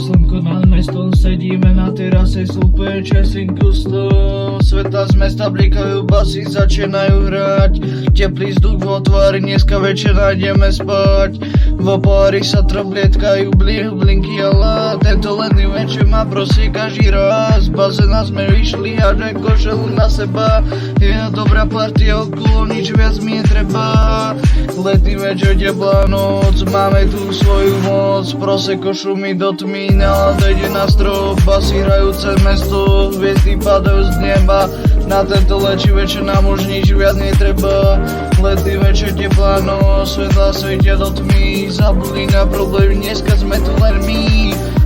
slnko nad mestom, sedíme na terase, slúpuje čerstvým kustom. Svetla z mesta blikajú, basy začínajú hrať, teplý vzduch vo tvári, dneska večer nájdeme spať. Vo pári sa troblietkajú blinky ale tento letný večer ma prosí každý raz. Z bazéna sme vyšli a že košelu na seba, je dobrá partia okolo, nič viac mi netreba. Letný večer, teplá noc, máme tu svoju moc, proseko šumí do tmy, nálada ide na strop, basy hrajú cez mesto, hviezdy padajú z neba, na tento letší večer nám už nič viac netreba. Letný večer, teplá noc, svetla svietia do tmy, zabudli na problémy, dneska sme tu len my.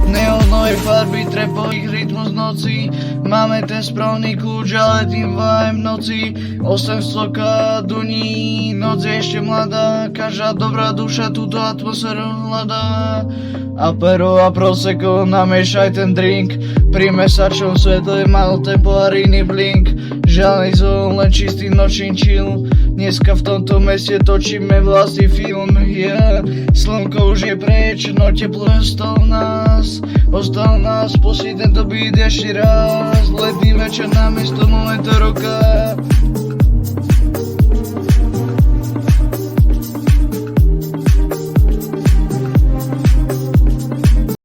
Neonové farby, trepových rytmus noci, máme ten správny kľúč, ale tým vibe noci. 800 duní, noc je ešte mladá, každá dobrá duša túto atmosféru hľadá. Apero a prosecco, namiešaj ten drink, pri mesačnom svetle mal tempo a iný blink. Žiadny zón, len čistý nočný chill, dneska v tomto meste točíme vlastný film, yeah. Slnko už je preč, no teplo ostal nás, pustiť tento beat ešte raz. Letný večer na miesto momentu roka.